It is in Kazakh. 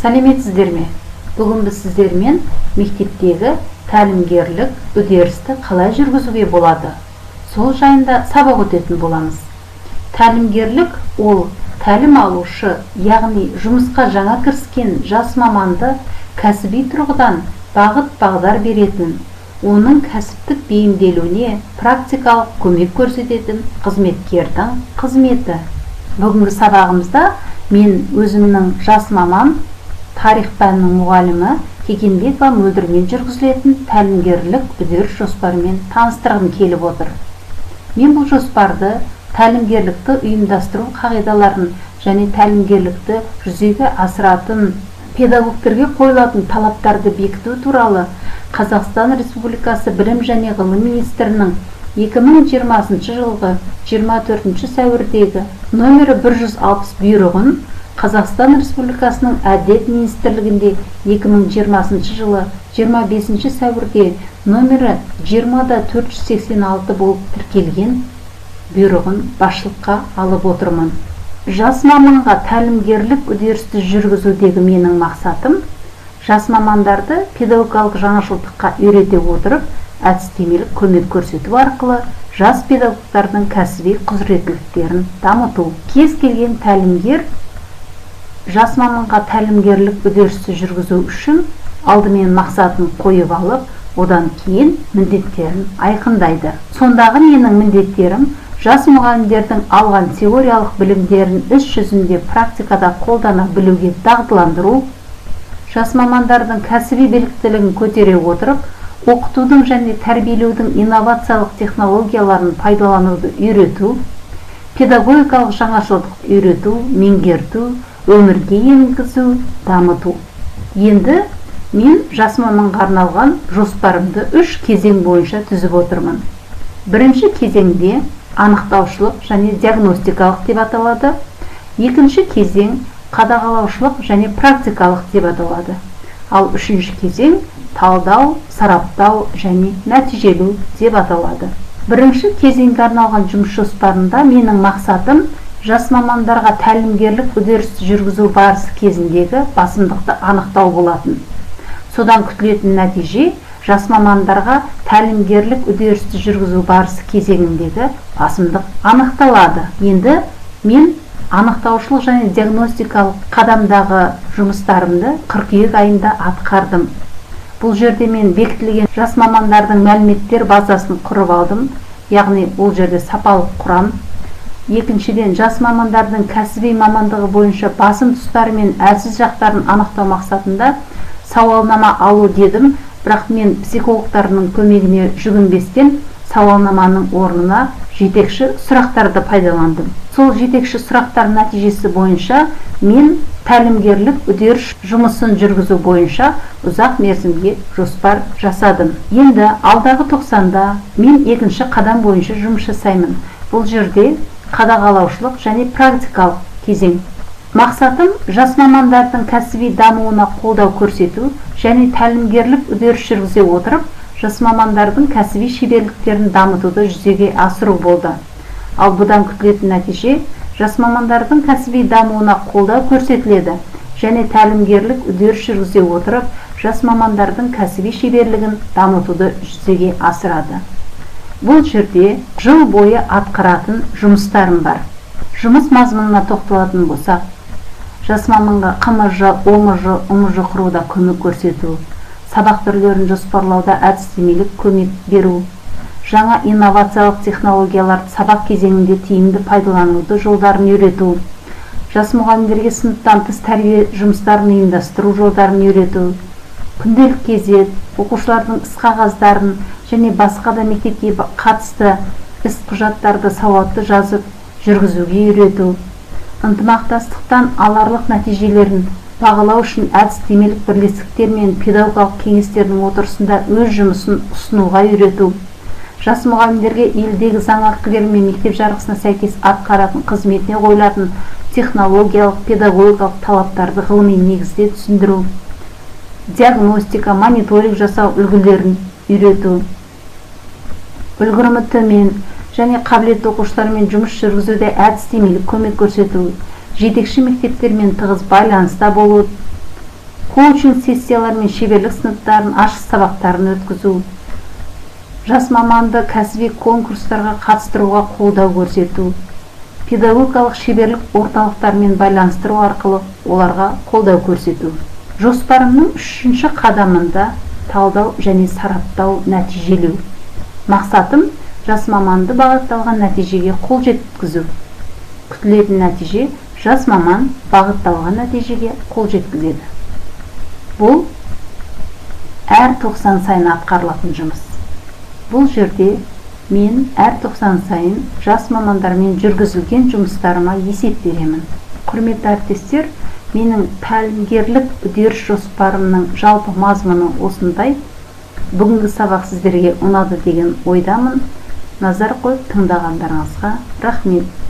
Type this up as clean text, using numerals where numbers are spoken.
Сәлеметсіздер ме? Бүгін біз сіздермен мектептегі тәлімгерлік үдерісті қалай жүргізуге болады? Сол жайында сабақ өтетін боламыз. Тәлімгерлік ол тәлім алушы, яғни жұмысқа жаңа кіріскен жас маманды кәсіби тұрғыдан бағыт-бағдар беретін, оның кәсіптік бейімделуіне практикалық көмек көрсететін қызметкердің қызметі. Бүгінгі сабағымызда мен өзімнің жас маман, тарих пәнінің мұғалімі Текенбекова Мөлдірмен жүргізілетін тәлімгерлік үдеріс жоспарымен таныстырғым келіп отыр. Мен бұл жоспарды тәлімгерлікті ұйымдастыру қағидаларын және тәлімгерлікті жүзеге асыратын педагогтерге қойылатын талаптарды бекіту туралы Қазақстан Республикасы Білім және Ғылым Министрінің 2020 жылғы 24 сәуірдегі номері 160 бұйрығын Қазақстан Республикасының Әділет Министрлігінде 2020 жылы 25 сәуірде номері 20-486 болып тіркелген бұйрығын басшылыққа алып отырмын. Жас маманға тәлімгерлік үдерісті жүргізудегі менің мақсатым жас мамандарды педагогикалық жаңашылдыққа үйрете отырып, әдістемелік көмек көрсету арқылы жас педагогтардың кәсіби құзыреттіліктерін дамыту. Кез келген тәлімгер жас маманға тәлімгерлік үдерісті жүргізу үшін алдымен мақсатын қойып алып, одан кейін міндеттерін айқындайды. Сондағы менің міндеттерім жас мұғалімдердің алған теориялық білімдерін іс жүзінде практикада қолдана білуге дағдыландыру, жас мамандардың кәсіби біліктілігін көтере отырып, оқытудың және тәрбиелеудің инновациялық технологияларын пайдалануды үйрету, педагогикалық жаңашылдық үйрету, меңгерту, өмірге енгізу, дамыту. Енді мен жас маманға арналған жоспарымды 3 кезең бойынша түзіп отырмын. Бірінші кезеңде анықтаушылық және диагностикалық деп аталады. Екінші кезең қадағалаушылық және практикалық деп аталады. Ал үшінші кезең талдау, сараптау және нәтижелеу деп аталады. Бірінші кезеңге арналған жұмыс жоспарында менің мақсатым жас мамандарға тәлімгерлік үдерісті жүргізу барысы кезіндегі басымдықты анықтау болатын. Содан күтілетін нәтиже жас мамандарға тәлімгерлік үдерісті жүргізу барысы кезеңіндегі басымдық анықталады. Енді мен анықтаушылық және диагностикалық қадамдағы жұмыстарымды қыркүйек айында атқардым. Бұл жерде мен бекітілген жас мамандардың мәліметтер базасын құрып алдым, яғни бұл жерде сапалық құрам. Екіншіден, жас мамандардың кәсіби мамандығы бойынша басым тұстары мен әлсіз жақтарын анықтау мақсатында сауалнама алу дедім, бірақ мен психологтарының көмегіне жүгінбестен сауалнаманың орнына жетекші сұрақтарды пайдаландым. Сол жетекші сұрақтар нәтижесі бойынша мен тәлімгерлік үдеріс жұмысын жүргізу бойынша ұзақ мерзімге жоспар жасадым. Енді алдағы 90-да мен екінші қадам бойынша жұмыс жасаймын. Бұл жерде қадағалаушылық және практикалық кезең. Мақсатым жас мамандардың кәсіби дамуына қолдау көрсету және тәлімгерлік үдеріс жүргізе отырып, жас мамандардың кәсіби шеберліктерін дамытуды жүзеге асыру болды. Ал бұдан күтілетін нәтиже жас мамандардың кәсіби дамуына қолдау көрсетіледі және тәлімгерлік үдеріс жүргізе отырып, жас мамандардың кәсіби шеберлігін дамытуды жүзеге асырады. Бұл жерде жыл бойы атқаратын жұмыстарым бар. Жұмыс мазмұнына тоқталатын болсақ, жас маманға КМЖ, ОМЖ, УМЖ құруда көмек көрсету, сабақ түрлерін жоспарлауда әдістемелік көмек беру, жаңа инновациялық технологияларды сабақ кезеңінде тиімді пайдалануды жолдарын үйрету, жас мұғалімдерге сыныптан тыс тәрбие жұмыстарын ұйымдастыру жолдарын үйрету, күнделік кезет, оқушылардың іс қағаздарын және басқа да мектепке қатысты іс құжаттарды сауатты жазып жүргізуге үйрету, ынтымақтастықтан аларлық нәтижелерін бағалау үшін әдістемелік бірлестіктер мен педагогикалық кеңестердің отырысында өз жұмысын ұсынуға үйрету, жас мұғалімдерге елдегі заң актілері мен мектеп жарғысына сәйкес атқаратын қызметіне қойылатын технологиялық, педагогикалық талаптарды ғылыми негізде түсіндіру, диагностика, мониторинг жасау үлгілерін үйрету, үлгерімі төмен және қабілетті оқушылармен жұмыс жүргізуде әдістемелік көмек көрсету, жетекші мектептермен тығыз байланыста болу, коучинг сессиялар мен шеберлік сыныптарын, ашық сабақтарын өткізу, жас маманды кәсіби конкурстарға қатыстыруға қолдау көрсету, педагогикалық шеберлік орталықтарымен байланыстыру арқылы оларға қолдау көрсету. Жоспарымның 3-ші қадамында талдау және сараптау, нәтижелеу. Мақсатым жас маманды бағытталған нәтижеге қол жеткізу. Күтілетін нәтиже жас маман бағытталған нәтижеге қол жеткізеді. Бұл әр 90 сайын атқарылатын жұмыс. Бұл жерде мен әр 90 сайын жас мамандармен жүргізілген жұмыстарыма есеп беремін. Құрметті әріптестер, менің тәлімгерлік үдеріс жоспарымның жалпы мазмұны осындай. Бүгінгі сабақ сіздерге ұнады деген ойдамын. Назар қойып тыңдағандарыңызға рахмет.